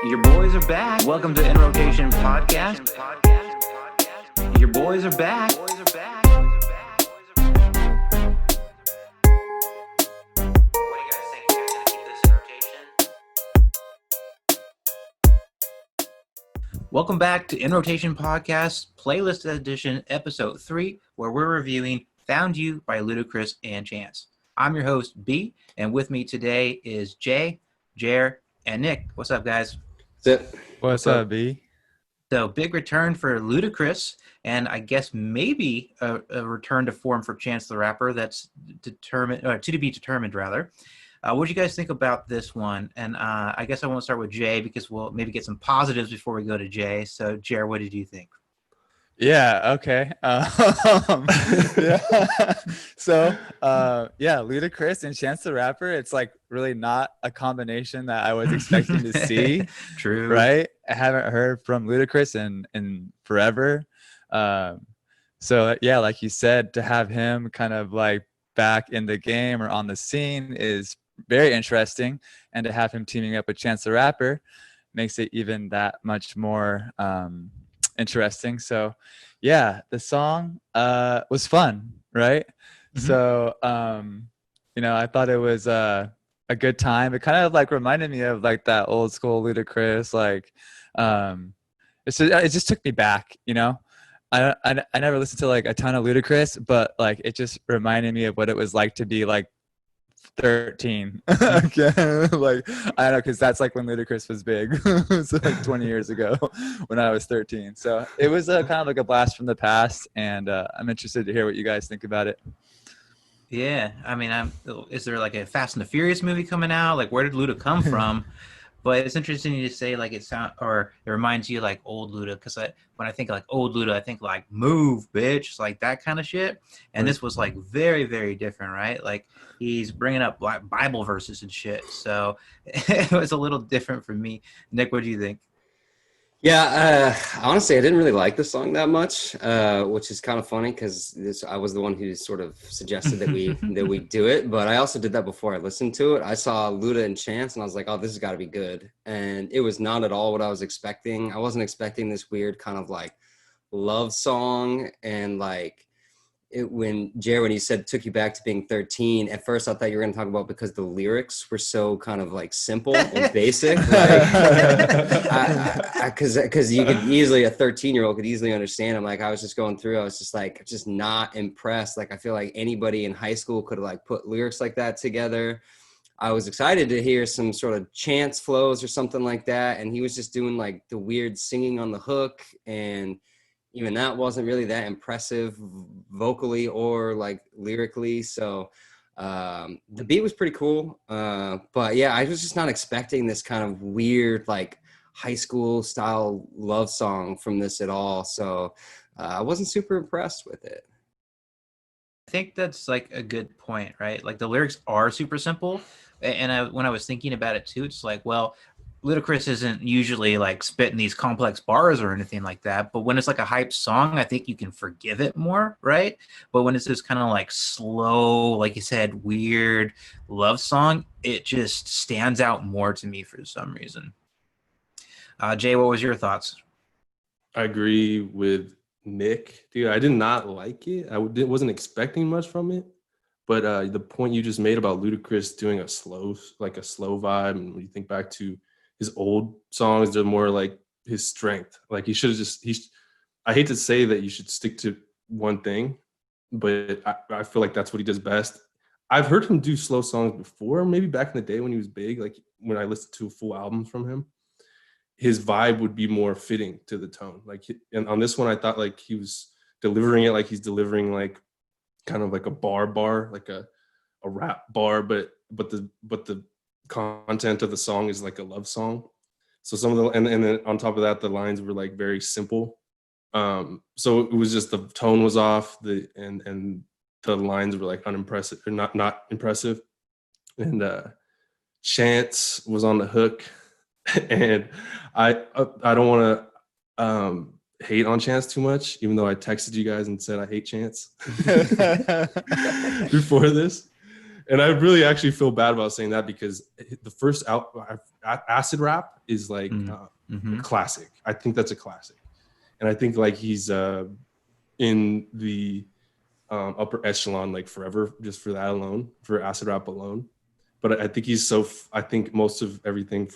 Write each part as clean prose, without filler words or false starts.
Your boys are back. Welcome to In Rotation Podcast. Your boys are back. Welcome back to In Rotation Podcast, Playlist Edition, Episode 3, where we're reviewing Found You by Ludacris and Chance. I'm your host, B, and with me today is Jay, Jer, and Nick. What's up, guys? What's up, B? So, big return for Ludacris, and I guess maybe a return to form for Chance the Rapper. That's to be determined, rather. What do you guys think about this one? And I guess I won't start with Jay because we'll maybe get some positives before we go to Jay. So, Jer, what did you think? Yeah, okay. Yeah. So, Ludacris and Chance the Rapper, it's like really not a combination that I was expecting to see. True. Right? I haven't heard from Ludacris in forever. So, yeah, like you said, to have him kind of like back in the game or on the scene is very interesting. And to have him teaming up with Chance the Rapper makes it even that much more interesting. So yeah, the song was fun, right? Mm-hmm. So I thought it was a good time. It kind of like reminded me of like that old school Ludacris, like it just took me back, I never listened to like a ton of Ludacris, but like it just reminded me of what it was like to be like 13. Okay. Like I don't know, because that's like when Ludacris was big. So like 20 years ago when I was 13. So it was kind of like a blast from the past, and I'm interested to hear what you guys think about it. Yeah, I mean, is there like a Fast and the Furious movie coming out? Like, where did Luda come from? But it's interesting to say like it reminds you like old Luda, because when I think like old Luda, I think like move, bitch, like that kind of shit. And this was like very, very different, right? Like he's bringing up like Bible verses and shit. So it was a little different for me. Nick, what do you think? Yeah, honestly, I didn't really like the song that much, which is kind of funny because I was the one who sort of suggested that we do it. But I also did that before I listened to it. I saw Luda and Chance, and I was like, "Oh, this has got to be good." And it was not at all what I was expecting. I wasn't expecting this weird kind of like love song, and like when he said took you back to being 13, at first I thought you were going to talk about because the lyrics were so kind of like simple and basic, because you could easily, a 13-year-old could easily understand them. Like I was just going through, I was just like, just not impressed. Like I feel like anybody in high school could have like put lyrics like that together. I was excited to hear some sort of Chance flows or something like that, and he was just doing like the weird singing on the hook, and even that wasn't really that impressive vocally or like lyrically. So the beat was pretty cool. But yeah, I was just not expecting this kind of weird, like high school style love song from this at all. So I wasn't super impressed with it. I think that's like a good point, right? Like the lyrics are super simple. And when I was thinking about it too, it's like, well, Ludacris isn't usually like spitting these complex bars or anything like that, but when it's like a hype song, I think you can forgive it more, right? But when it's this kind of like slow, like you said, weird love song, it just stands out more to me for some reason. Jay, what was your thoughts? I agree with Nick. Dude, I did not like it. I wasn't expecting much from it. But the point you just made about Ludacris doing a slow vibe, and when you think back to his old songs, they're more like his strength. Like he should have I hate to say that you should stick to one thing, but I feel like that's what he does best. I've heard him do slow songs before, maybe back in the day when he was big, like when I listened to full albums from him, his vibe would be more fitting to the tone. Like, and on this one, I thought like he was delivering it like he's delivering like kind of like a bar, like a rap bar, but the content of the song is like a love song. So some of the and then on top of that, the lines were like very simple. So it was just the tone was off, and the lines were like unimpressive or not impressive. And Chance was on the hook, and I don't want to hate on Chance too much, even though I texted you guys and said I hate Chance before this. And I really actually feel bad about saying that because the first Acid Rap is like a classic. I think that's a classic. And I think like he's in the upper echelon like forever just for that alone, for Acid Rap alone. But I think he's I think most of everything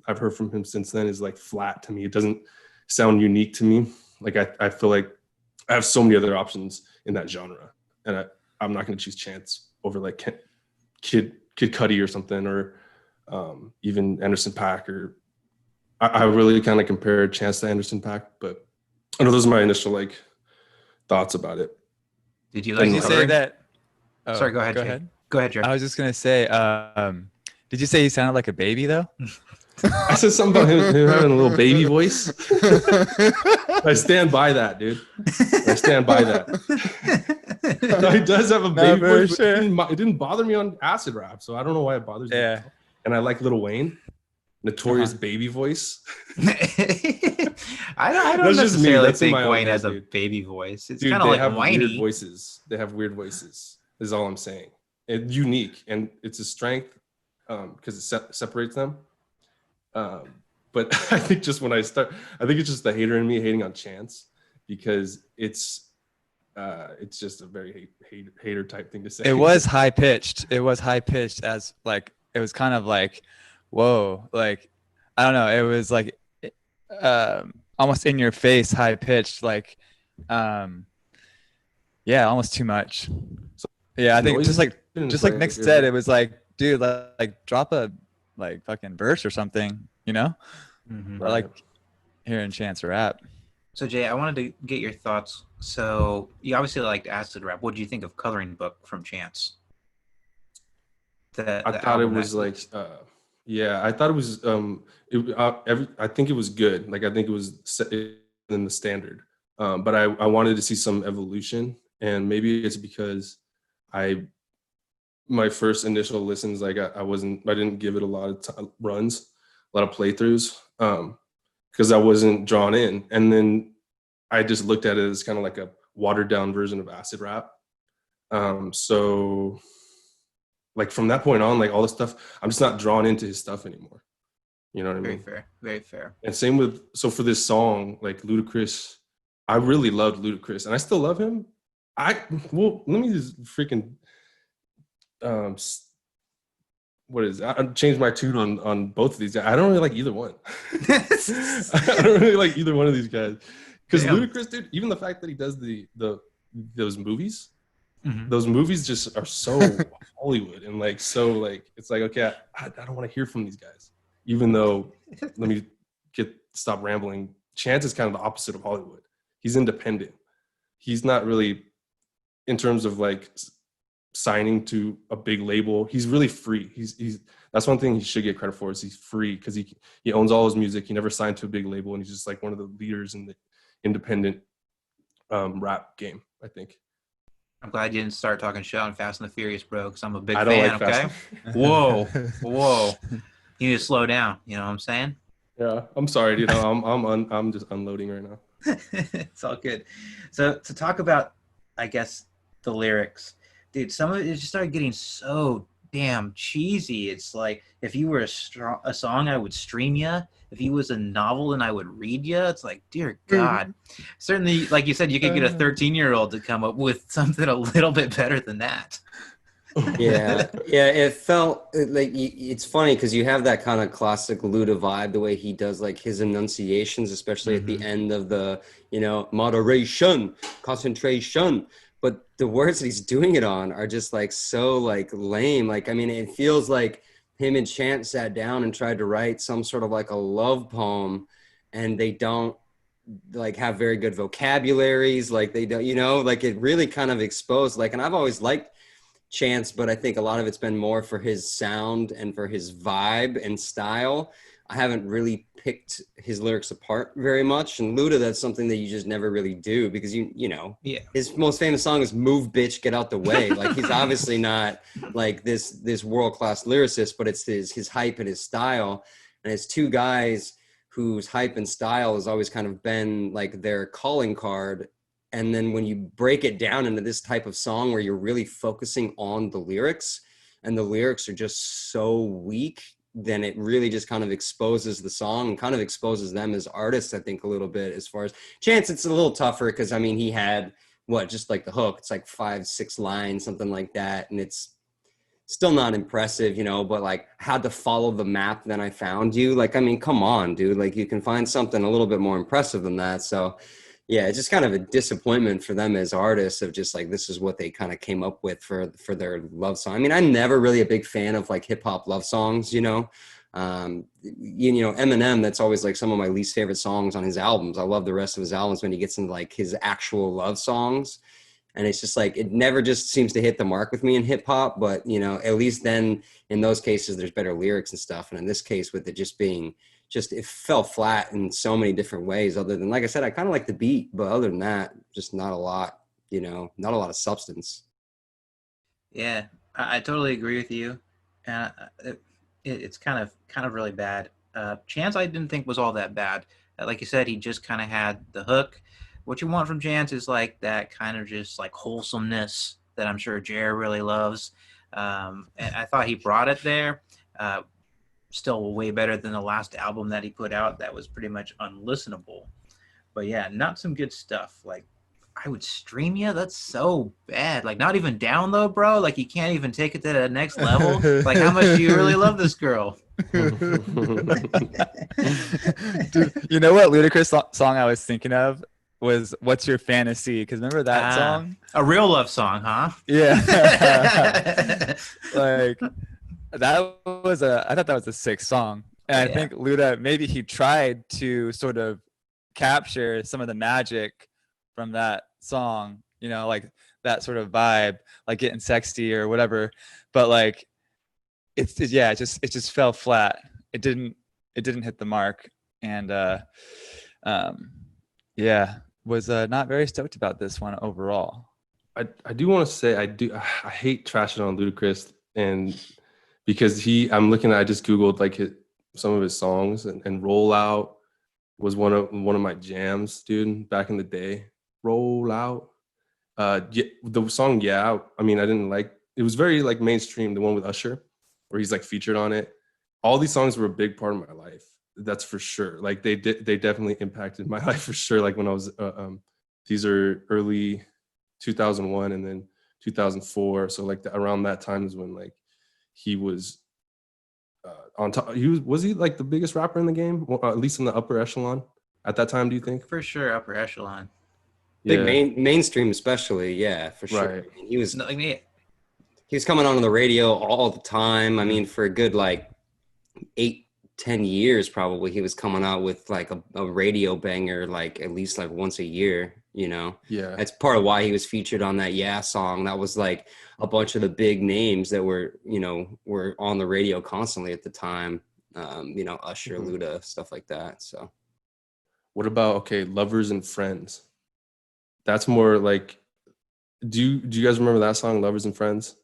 I've heard from him since then is like flat to me. It doesn't sound unique to me. Like I feel like I have so many other options in that genre, and I'm not going to choose Chance over like Kid Cudi or something, or even Anderson .Paak. Or I really kind of compare Chance to Anderson .Paak, but I know those are my initial like thoughts about it. Did you Did you say that? Oh, sorry, go ahead. Go Jay. ahead. Go ahead, Jared. I was just gonna say, did you say he sounded like a baby though? I said something about him having a little baby voice. I stand by that, dude. I stand by that. No, he does have a baby voice, but it didn't bother me on Acid Rap, so I don't know why it bothers me. Yeah. And I like Lil Wayne, notorious baby voice. I don't That's just me. necessarily That's in think my own Wayne head, has a dude. baby voice. It's Dude, kind of they like have whiny. weird voices. They have weird voices. Is all I'm saying. It's unique, and it's a strength because it separates them. But I think just when I think it's just the hater in me hating on Chance, because it's just a very hater type thing to say. It was high pitched. It was high pitched as like it was kind of like, whoa, like I don't know. It was like almost in your face, high pitched, like yeah, almost too much. Yeah, I think just like Nick said, it was like, dude, like drop a like fucking verse or something, you know? Mhm. Or like hearing Chance rap. So Jay, I wanted to get your thoughts. So you obviously liked Acid Rap. What do you think of Coloring Book from Chance? I thought it was like I thought it was I think it was good. Like I think it was set in the standard. But I wanted to see some evolution, and maybe it's because my first initial listens, like I didn't give it a lot of runs, a lot of playthroughs, because I wasn't drawn in. And then I just looked at it as kind of like a watered down version of Acid Rap. So like from that point on, like all this stuff, I'm just not drawn into his stuff anymore. You know what I mean? Very fair. Very fair. And same with, so for this song, like Ludacris, I really loved Ludacris, and I still love him. Let me just freaking what is it? I changed my tune on both of these guys. I don't really like either one. I don't really like either one of these guys, because Ludacris, dude, even the fact that he does those movies, those movies just are so Hollywood, and like so like it's like, okay, I don't want to hear from these guys, even though let me stop rambling. Chance is kind of the opposite of Hollywood. He's independent. He's not really, in terms of like signing to a big label, he's really free. He's that's one thing he should get credit for, is he's free, because he owns all his music. He never signed to a big label, and he's just like one of the leaders in the independent rap game, I think. I'm glad you didn't start talking shit on Fast and the Furious, bro, because I'm a big I don't fan, like okay? Whoa. You need to slow down, you know what I'm saying? Yeah, I'm sorry, dude. I'm just unloading right now. It's all good. So to talk about, I guess, the lyrics, dude, some of it just started getting so damn cheesy. It's like, if you were a song, I would stream you. If you was a novel, then I would read you. It's like, dear God. Certainly, like you said, you could get a 13-year-old to come up with something a little bit better than that. Yeah, it felt like, it's funny because you have that kind of classic Luda vibe, the way he does like his enunciations, especially at the end of the, moderation, concentration. But the words that he's doing it on are just like so like lame. Like, I mean, it feels like him and Chance sat down and tried to write some sort of like a love poem, and they don't like have very good vocabularies. Like they don't, like it really kind of exposed, like, and I've always liked Chance, but I think a lot of it's been more for his sound and for his vibe and style. I haven't really picked his lyrics apart very much. And Luda, that's something that you just never really do, because his most famous song is "Move, Bitch, Get Out the Way." Like, he's obviously not like this world-class lyricist, but it's his hype and his style. And it's two guys whose hype and style has always kind of been like their calling card. And then when you break it down into this type of song where you're really focusing on the lyrics, and the lyrics are just so weak, then it really just kind of exposes the song and kind of exposes them as artists, I think, a little bit. As far as Chance, it's a little tougher because, I mean, he had just like the hook. It's like 5-6 lines, something like that. And it's still not impressive, you know, but like had to follow the map, then I found you. Like, I mean, come on, dude. Like you can find something a little bit more impressive than that. So yeah, it's just kind of a disappointment for them as artists of just like, this is what they kind of came up with for their love song. I mean, I'm never really a big fan of like hip hop love songs, you know. You know, Eminem, that's always like some of my least favorite songs on his albums. I love the rest of his albums when he gets into like his actual love songs. And it's just like, it never just seems to hit the mark with me in hip hop, but you know, at least then in those cases, there's better lyrics and stuff. And in this case, with it just being it fell flat in so many different ways, other than, like I said, I kind of like the beat, but other than that, just not a lot, you know, not a lot of substance. Yeah, I totally agree with you. And it's kind of really bad. Chance, I didn't think was all that bad. Like you said, he just kind of had the hook. What you want from Chance is like that kind of just like wholesomeness that I'm sure Jer really loves. And I thought he brought it there. Still way better than the last album that he put out that was pretty much unlistenable. But yeah, not some good stuff. Like, I Would Stream Ya, that's so bad. Like, not even download, bro. Like, you can't even take it to the next level. Like, how much do you really love this girl? Dude, you know what Ludacris song I was thinking of was What's Your Fantasy? Because remember that song? A real love song, huh? Yeah. Like, I thought that was a sick song. And I think Luda, maybe he tried to sort of capture some of the magic from that song, you know, like that sort of vibe, like Getting Sexy or whatever. But like, it just fell flat. It didn't hit the mark. And was not very stoked about this one overall. I do want to say I hate trashing on Ludacris, and because I'm looking at, I just Googled like some of his songs, and Roll Out was one of my jams, dude, back in the day. Roll Out. The song, I mean, I didn't like, it was very like mainstream, the one with Usher, where he's like featured on it. All these songs were a big part of my life. That's for sure. Like they definitely impacted my life for sure. Like when I was, these are early 2001 and then 2004. So like around that time is when like he was on top. Was he like the biggest rapper in the game, at least in the upper echelon at that time? Do you think? For sure, upper echelon. Big mainstream, especially, yeah, for sure. Right. I mean, he was coming on the radio all the time. I mean, for a good like 8-10 years, probably he was coming out with like a radio banger, like at least like once a year. You know, yeah, that's part of why he was featured on that song. That was like a bunch of the big names that were on the radio constantly at the time. You know, Usher, Luda, stuff like that. So, what about Lovers and Friends? That's more like, do you guys remember that song, Lovers and Friends?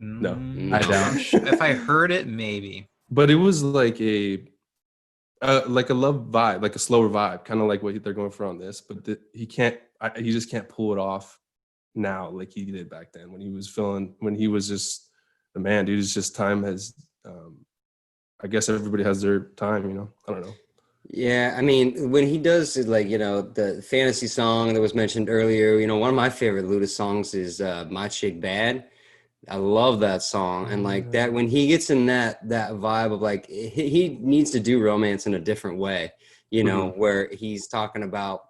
No, I don't. If I heard it, maybe. But it was like like a love vibe, like a slower vibe, kind of like what they're going for on this. But he just can't pull it off now like he did back then when he was just the man, dude. It's just time has, I guess everybody has their time, you know. I don't know. Yeah, I mean, when he does like, you know, the fantasy song that was mentioned earlier, you know, one of my favorite Luda songs is My Chick Bad. I love that song. And like that, when he gets in that vibe of like, he needs to do romance in a different way, you know, where he's talking about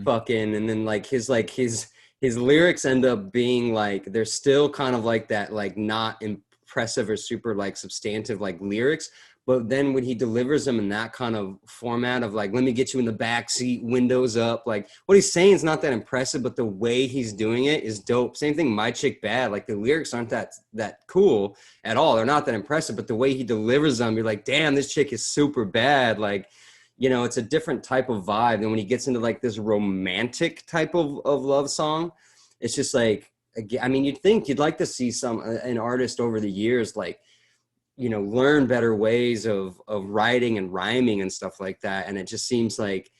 fucking, and then like his lyrics end up being like, they're still kind of like that, like not impressive or super like substantive like lyrics. But then when he delivers them in that kind of format of like, let me get you in the back seat, windows up, like what he's saying is not that impressive, but the way he's doing it is dope. Same thing, My Chick Bad. Like the lyrics aren't that cool at all. They're not that impressive, but the way he delivers them, you're like, damn, this chick is super bad. Like, you know, it's a different type of vibe. And when he gets into like this romantic type of love song, it's just like, I mean, you'd think you'd like to see an artist over the years, like, you know, learn better ways of writing and rhyming and stuff like that. And it just seems like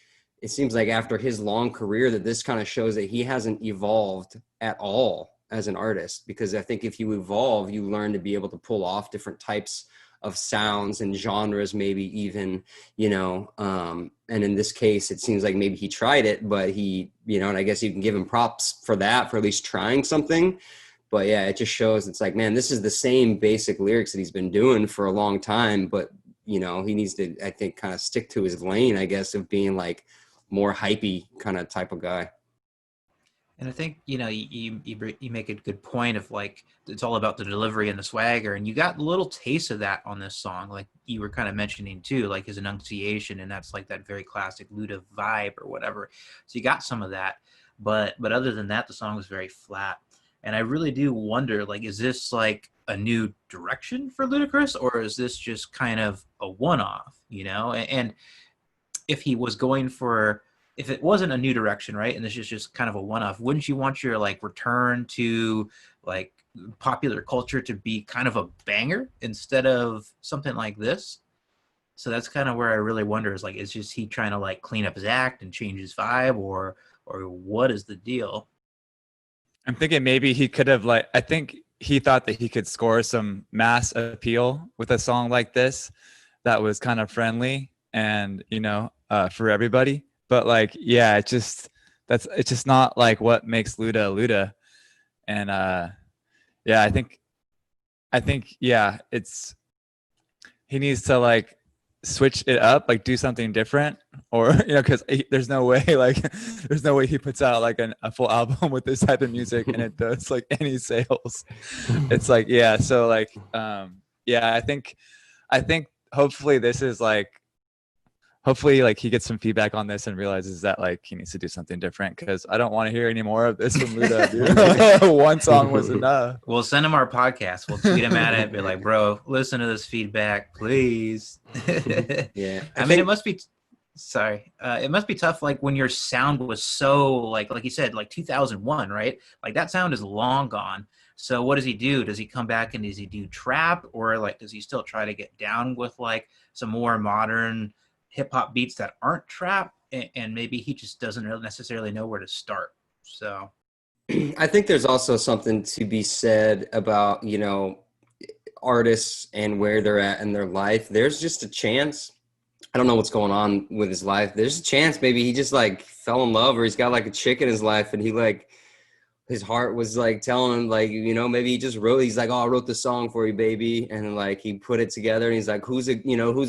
after his long career that this kind of shows that he hasn't evolved at all. as an artist, because I think if you evolve, you learn to be able to pull off different types of sounds and genres, maybe even, and in this case, it seems like maybe he tried it, but he, and I guess you can give him props for that, for at least trying something. But yeah, it just shows it's like, man, this is the same basic lyrics that he's been doing for a long time, but he needs to, I think, kind of stick to his lane, I guess, of being like more hypey kind of type of guy. And I think, you make a good point of like, it's all about the delivery and the swagger. And you got a little taste of that on this song. Like you were kind of mentioning too, like his enunciation, and that's like that very classic Luda vibe or whatever. So you got some of that, but other than that, the song was very flat. And I really do wonder, like, is this like a new direction for Ludacris, or is this just kind of a one-off, And if he was going for, if it wasn't a new direction, right, and this is just kind of a one-off, wouldn't you want your like return to like popular culture to be kind of a banger instead of something like this? So that's kind of where I really wonder, is like, is just he trying to like clean up his act and change his vibe, or what is the deal? I'm thinking maybe he could have I think he thought that he could score some mass appeal with a song like this that was kind of friendly and, for everybody. But like, yeah, it's just not like what makes Luda. And yeah, I think yeah, he needs to like switch it up, like do something different, or because there's no way he puts out like a full album with this type of music and it does like any sales. It's like, yeah, so like yeah, I think hopefully this is like, hopefully like he gets some feedback on this and realizes that like he needs to do something different, because I don't want to hear any more of this from Luda, dude. One song was enough. We'll send him our podcast. We'll tweet him at it, be like, bro, listen to this feedback, please. Yeah. I mean, it must be tough, like when your sound was so like you said, like 2001, right? Like that sound is long gone. So what does he do? Does he come back and does he do trap, or like does he still try to get down with like some more modern hip hop beats that aren't trap, and maybe he just doesn't really necessarily know where to start? So I think there's also something to be said about, artists and where they're at in their life. There's just a chance, I don't know what's going on with his life. There's a chance maybe he just like fell in love, or he's got like a chick in his life, and he like, his heart was like telling him like, maybe he just wrote, he's like, oh, I wrote the song for you, baby. And like, he put it together and he's like, who's a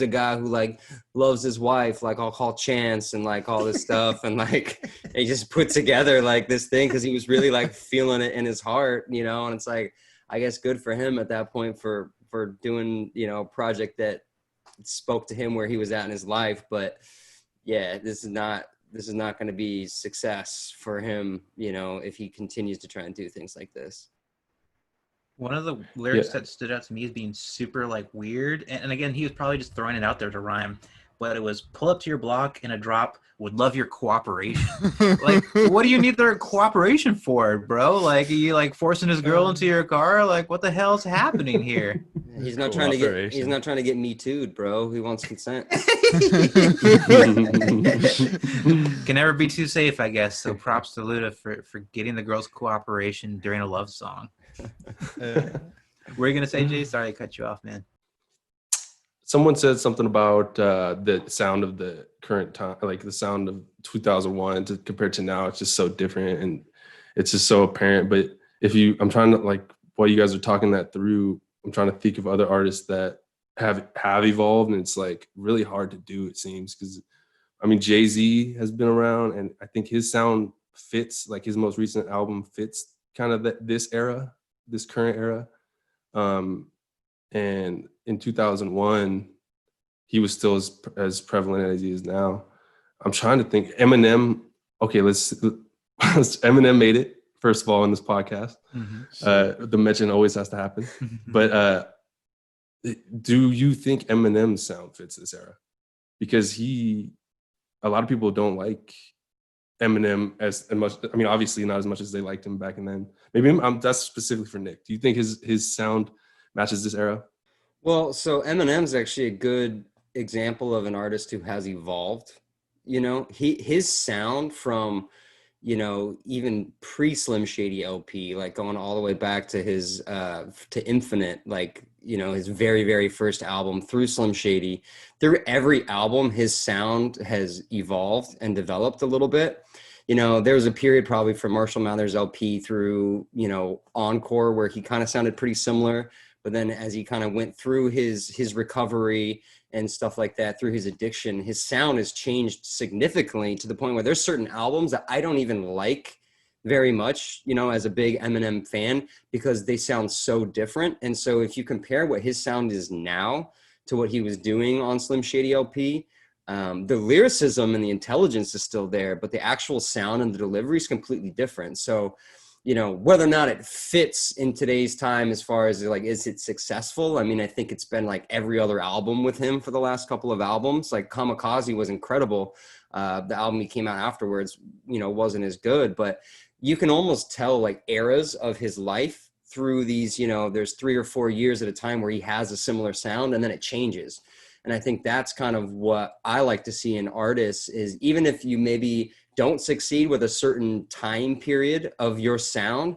guy who like loves his wife? Like, I'll call Chance, and like all this stuff. And like, he just put together like this thing, cause he was really like feeling it in his heart, and it's like, I guess good for him at that point for doing, a project that spoke to him where he was at in his life. But yeah, this is not going to be success for him, if he continues to try and do things like this. One of the lyrics that stood out to me as being super like weird, and again, he was probably just throwing it out there to rhyme, but it was, pull up to your block in a drop, would love your cooperation. Like, what do you need their cooperation for, bro? Like, are you like forcing his girl into your car? Like, what the hell's happening here? He's not trying to get me too'd, bro. He wants consent. Can never be too safe, I guess. So props to Luda for getting the girl's cooperation during a love song. What are you gonna say, Jay? Sorry I cut you off, man. Someone said something about the sound of the current time, like the sound of 2001 compared to now. It's just so different, and it's just so apparent. But I'm trying to, like, while you guys are talking that through, I'm trying to think of other artists that have evolved, and it's like really hard to do, it seems, because I mean, Jay-Z has been around, and I think his sound fits, like his most recent album fits kind of this current era. And in 2001, he was still as prevalent as he is now. I'm trying to think. Eminem. Okay, Eminem made it, first of all, in this podcast. Mm-hmm. The mention always has to happen. But do you think Eminem's sound fits this era? Because a lot of people don't like Eminem as much. I mean, obviously not as much as they liked him back then. Maybe that's specifically for Nick. Do you think his sound matches this era? Well, so Eminem's actually a good example of an artist who has evolved. His sound from, you know, even pre Slim Shady LP, like going all the way back to his to Infinite, like, you know, his very, very first album, through Slim Shady. Through every album, his sound has evolved and developed a little bit. You know, there was a period probably from Marshall Mathers LP through, you know, Encore, where he kind of sounded pretty similar. But then as he kind of went through his recovery and stuff like that, through his addiction, his sound has changed significantly, to the point where there's certain albums that I don't even like very much, you know, as a big Eminem fan, because they sound so different. And so if you compare what his sound is now to what he was doing on Slim Shady LP, the lyricism and the intelligence is still there, but the actual sound and the delivery is completely different. So, you know, whether or not it fits in today's time, as far as like, is it successful? I mean, I think it's been like every other album with him for the last couple of albums. Like Kamikaze was incredible. The album he came out afterwards, you know, wasn't as good, but you can almost tell like eras of his life through these, you know, there's 3 or 4 years at a time where he has a similar sound, and then it changes. And I think that's kind of what I like to see in artists, is even if you maybe don't succeed with a certain time period of your sound,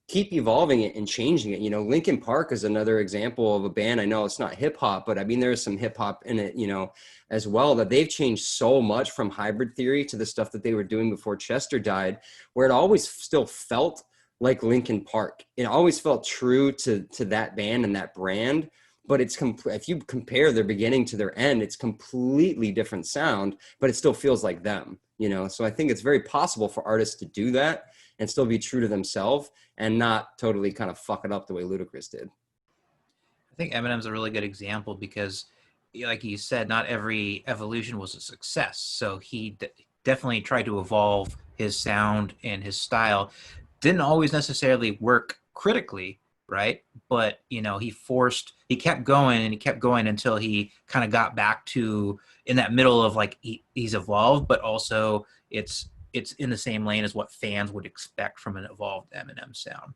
keep evolving it and changing it. You know, Linkin Park is another example of a band. I know it's not hip hop, but I mean, there's some hip hop in it, you know, as well, that they've changed so much from Hybrid Theory to the stuff that they were doing before Chester died, where it always still felt like Linkin Park. It always felt true to that band and that brand. But it's if you compare their beginning to their end, it's completely different sound, but it still feels like them, you know? So I think it's very possible for artists to do that and still be true to themselves and not totally kind of fuck it up the way Ludacris did. I think Eminem's a really good example because, like you said, not every evolution was a success. So he definitely tried to evolve his sound and his style. Didn't always necessarily work critically, right? But, you know, he kept going and he kept going until he kind of got back to in that middle of like, he's evolved, but also it's in the same lane as what fans would expect from an evolved Eminem sound.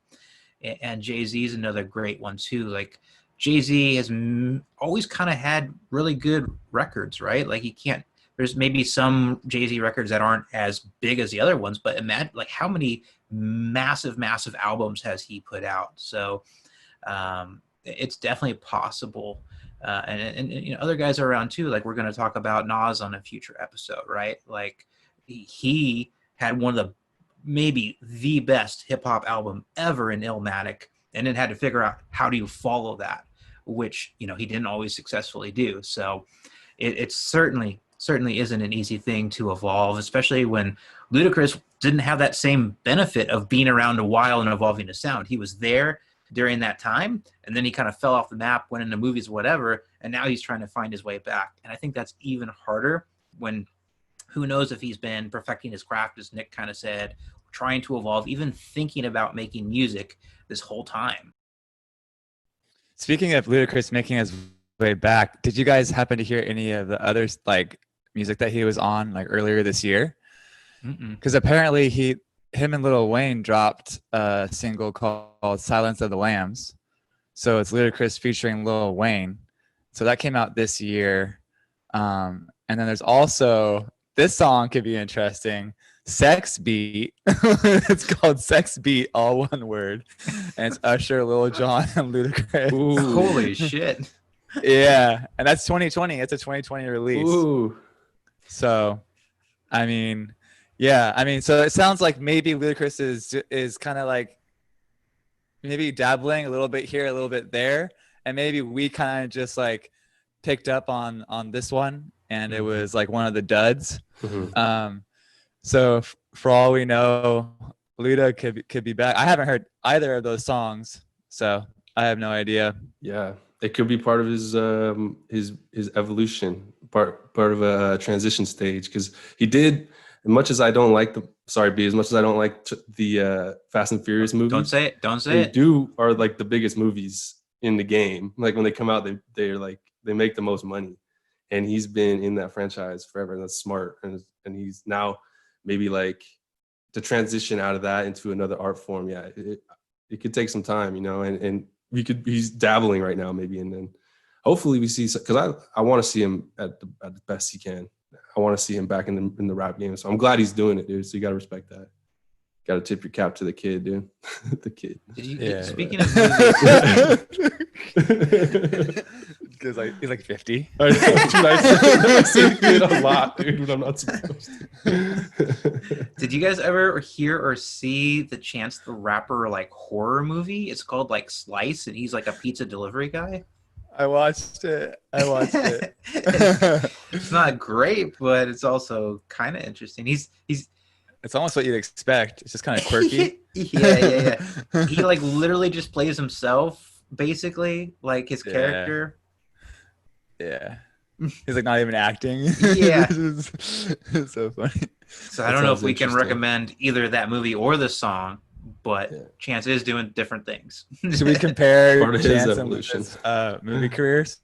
And Jay-Z is another great one too. Like Jay-Z has always kind of had really good records, right? Like there's maybe some Jay-Z records that aren't as big as the other ones, but imagine like how many massive albums has he put out. So it's definitely possible. And you know, other guys are around too. Like we're going to talk about Nas on a future episode, right? Like he had one of the maybe the best hip hop album ever in Illmatic, and then had to figure out how do you follow that, which, you know, he didn't always successfully do. So it certainly isn't an easy thing to evolve, especially when Ludacris didn't have that same benefit of being around a while and evolving his sound. He was there during that time, and then he kind of fell off the map, went into movies, whatever, and now he's trying to find his way back. And I think that's even harder when, who knows if he's been perfecting his craft, as Nick kind of said, trying to evolve, even thinking about making music this whole time. Speaking of Ludacris making his way back, did you guys happen to hear any of the other like music that he was on like earlier this year? Because apparently him and Lil Wayne dropped a single called Silence of the Lambs. So it's Ludacris featuring Lil Wayne. So that came out this year. And then there's also, this song could be interesting, Sex Beat. It's called Sex Beat, all one word. And it's Usher, Lil Jon, and Ludacris. Ooh. Holy shit. Yeah. And that's 2020. It's a 2020 release. Ooh. So, I mean, yeah. I mean, so it sounds like maybe Ludacris is kind of like maybe dabbling a little bit here, a little bit there. And maybe we kind of just like picked up on this one, and it was like one of the duds. So for all we know, Luda could be back. I haven't heard either of those songs, so I have no idea. Yeah, it could be part of his evolution, part of a transition stage, because he did. As much as I don't like as much as I don't like the Fast and Furious movies. Don't say it. They are like the biggest movies in the game. Like when they come out, they're like, they make the most money, and he's been in that franchise forever. And that's smart, and he's now maybe like to transition out of that into another art form. Yeah, it could take some time, you know, and he's dabbling right now maybe, and then hopefully we see, because I want to see him at the best he can. I want to see him back in the rap game. So I'm glad he's doing it, dude. So you got to respect that. Got to tip your cap to the kid, dude. The kid. Did you? Yeah. Speaking of movies, Because he's like 50. I know, dude, I say kid a lot, dude, when I'm not supposed to. did you guys ever hear or see the Chance the Rapper like horror movie? It's called like Slice, and he's like a pizza delivery guy. I watched it. It's not great, but it's also kind of interesting. He's It's almost what you'd expect. It's just kind of quirky. yeah. He like literally just plays himself, basically, like his Yeah. character. Yeah. He's like not even acting. Yeah. It's so funny. So I That don't know if sounds we can interesting. recommend either that movie or the song, but Yeah. Chance is doing different things. Should we compare Part of his Chance and evolution. Lucas' movie careers?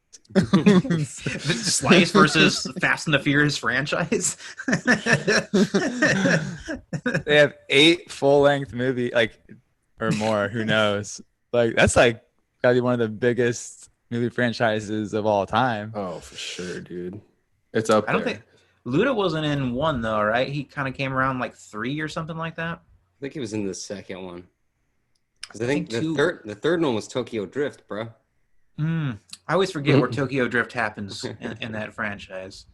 Slice versus Fast and the Furious franchise. They have 8 full-length movie, like, or more. Who knows? Like, that's like gotta be one of the biggest movie franchises of all time. Oh, for sure, dude. It's up I don't there. think Luda wasn't in one though, right? He kind of came around like 3 or something like that. I think he was in the second one. 'Cause I think think two- the third one was Tokyo Drift, bro. I always forget where Tokyo Drift happens in that franchise.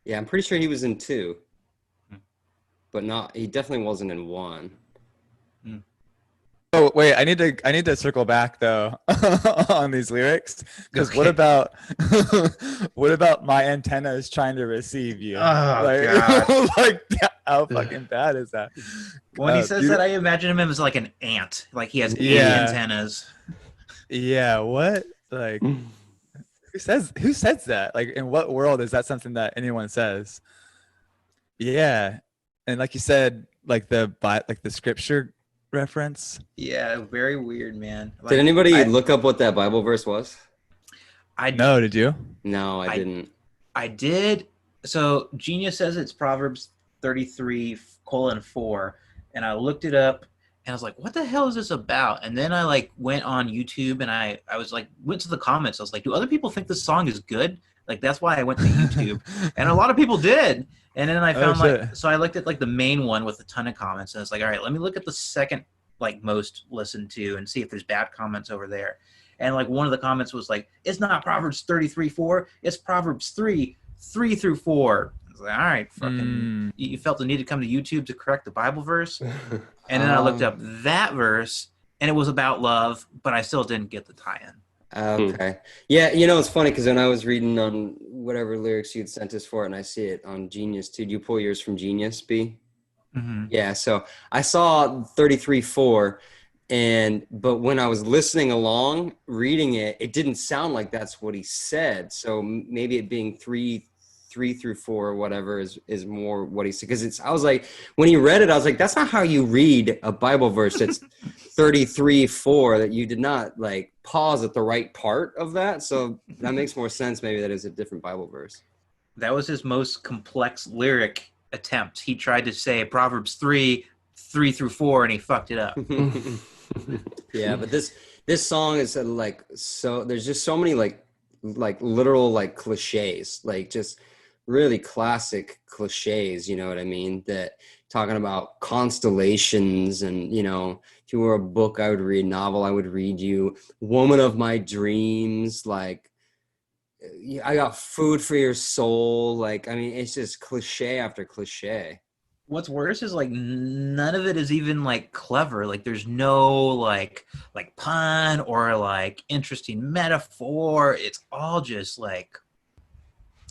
Yeah, I'm pretty sure he was in 2. Hmm. But not he definitely wasn't in 1. Oh wait, I need to circle back though on these lyrics because Okay. what about what about my antenna is trying to receive you? Oh, like, God. like how fucking bad is that? When he says you- that, I imagine him as like an ant. Like he has 80 Yeah. antennas. Yeah, what? Like who says that? Like in what world is that something that anyone says? Yeah. And like you said, like the scripture reference. Yeah, very weird, man. Like, Did anybody I, look up what that Bible verse was? I No, did you? No, I I- didn't. I did. So Genius says it's Proverbs 33:4, and I looked it up, and I was like, "What the hell is this about?" And then I like went on YouTube, and I was like, went to the comments. I was like, "Do other people think this song is good?" Like that's why I went to YouTube, and a lot of people did. And then I Oh, found like, shit. so I looked at like the main one with a ton of comments, and I was like, "All right, let me look at the second like most listened to and see if there's bad comments over there." And like one of the comments was like, "It's not Proverbs 33:4, it's Proverbs 3:3-4." I was like, "All right, fucking." Mm. You felt the need to come to YouTube to correct the Bible verse, and then I looked up that verse, and it was about love, but I still didn't get the tie-in. Okay. Yeah, you know, it's funny because when I was reading on whatever lyrics you'd sent us for it, and I see it on Genius too. Do you pull yours from Genius, B? Mm-hmm. Yeah, so I saw 33:4, but when I was listening along, reading it, it didn't sound like that's what he said. So maybe it being 3:3-4 or whatever is more what he said. Because I was like, when he read it, I was like, that's not how you read a Bible verse. It's 33:4, that you did not like pause at the right part of that. So that makes more sense. Maybe that is a different Bible verse. That was his most complex lyric attempt. He tried to say Proverbs 3:3-4, and he fucked it up. Yeah, but this song is like, so there's just so many like literal like cliches, like just really classic cliches, you know what I mean, that talking about constellations and, you know, if you were a book I would read, novel I would read you, woman of my dreams, like I got food for your soul. Like, I mean, it's just cliche after cliche. What's worse is like none of it is even like clever. Like there's no like pun or like interesting metaphor. It's all just like,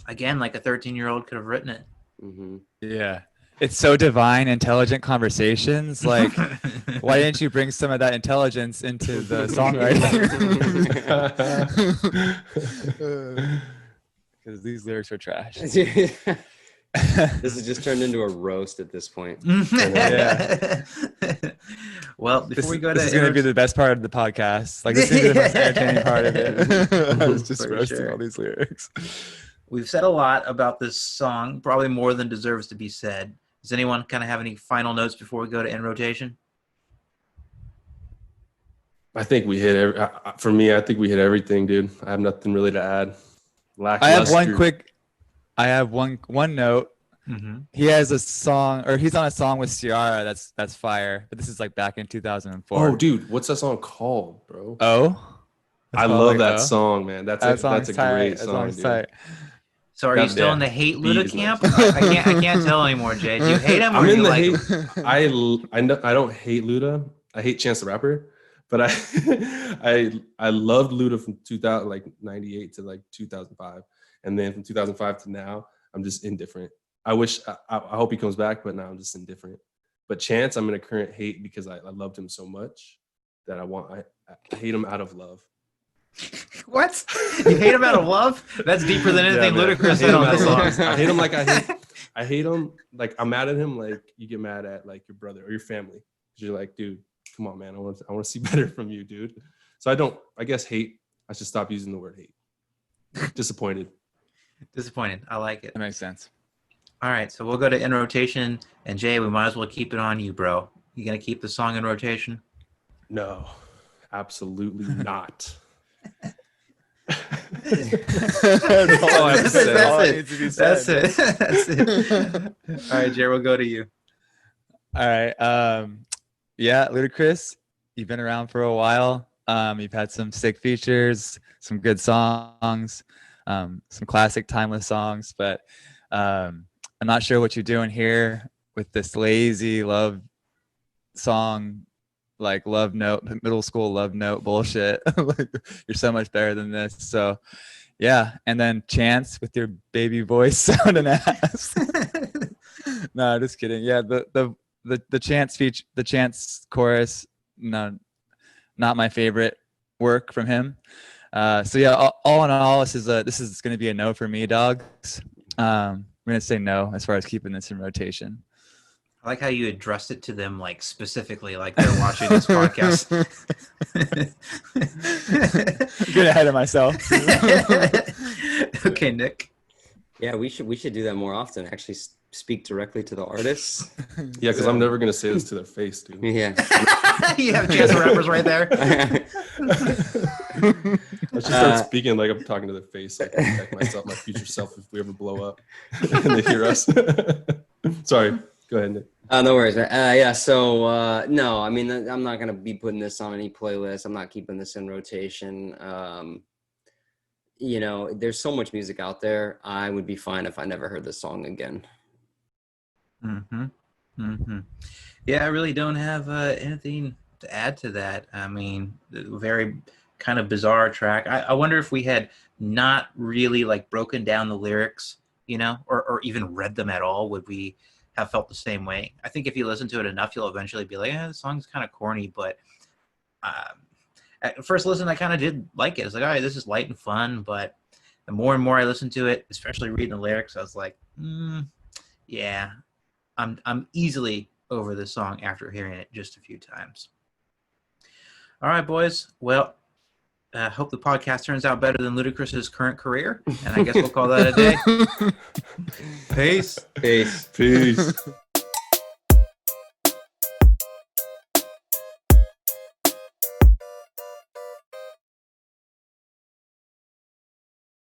again, like a 13-year-old could have written it. Mm-hmm. Yeah. It's so divine, intelligent conversations. Like, why didn't you bring some of that intelligence into the songwriting? Because these lyrics are trash. This has just turned into a roast at this point. Yeah. Well, before we go this to is going to be the best part of the podcast. Like, this is going to be the most entertaining part of it. I was just For roasting sure. all these lyrics. We've said a lot about this song, probably more than deserves to be said. Does anyone kind of have any final notes before we go to In Rotation? I think we hit for me, I think we hit everything, dude. I have nothing really to add. I have one note. Mhm. he has a song, or he's on a song with Ciara that's fire. But this is like back in 2004. Oh, dude, what's that song called, bro? Oh, I love that song, man. That's That a song's tight. great That song, song's dude. tight. So are you That- still in yeah, the hate beat Luda is camp? nice. I can't tell anymore, Jay. Do you hate him or I'm do in you the like hate. him? I don't hate Luda. I hate Chance the Rapper, but I loved Luda from 2000 like 98 to like 2005, and then from 2005 to now, I'm just indifferent. I hope he comes back, but now I'm just indifferent. But Chance, I'm in a current hate because I loved him so much that I hate him out of love. What? You hate him out of love? That's deeper than anything man. Ludacris I said hate him on out this of song. love. I hate him like I hate him like I'm mad at him like you get mad at like your brother or your family. You're like, dude, come on, man. I want to see better from you, dude. So I guess hate. I should stop using the word hate. Disappointed. Disappointed. I like it. That makes sense. All right, so we'll go to in rotation, and Jay, we might as well keep it on you, bro. You gonna keep the song in rotation? No, absolutely not. That's all I have to That's say. it. All that needs to be That's said. it. That's it. All right, Jay, we'll go to you. All right. Yeah, Ludacris, you've been around for a while. You've had some sick features, some good songs, some classic timeless songs, but I'm not sure what you're doing here with this lazy love song, like love note, middle school love note bullshit. Like, you're so much better than this. So yeah. And then Chance with your baby voice sounding ass. No, just kidding. Yeah, the Chance feature, the Chance chorus, no, not my favorite work from him. So yeah, all in all, this is going to be a no for me, dogs. I'm going to say no as far as keeping this in rotation. I like how you addressed it to them, like specifically, like they're watching this podcast. Get ahead of myself. Okay, Nick. Yeah, we should do that more often. Actually, speak directly to the artists. Yeah, because I'm never gonna say this to their face, dude. Yeah. You have Chance the Rappers right there. I should start speaking like I'm talking to their face, so I can protect myself, my future self, if we ever blow up and they hear us. Sorry, go ahead, Nick. No worries. Yeah. So no, I mean, I'm not gonna be putting this on any playlist. I'm not keeping this in rotation. You know, there's so much music out there. I would be fine if I never heard this song again. Mm-hmm. Mm-hmm. Yeah, I really don't have anything to add to that. I mean, very kind of bizarre track. I wonder if we had not really like broken down the lyrics, you know, or even read them at all, would we have felt the same way? I think if you listen to it enough, you'll eventually be like, the song's kind of corny, but at first listen, I kind of did like it. It's like, all right, this is light and fun, but the more and more I listened to it, especially reading the lyrics, I was like, yeah, I'm easily over this song after hearing it just a few times. All right, boys. Well, I hope the podcast turns out better than Ludacris's current career, and I guess we'll call that a day. Peace. Peace. Peace.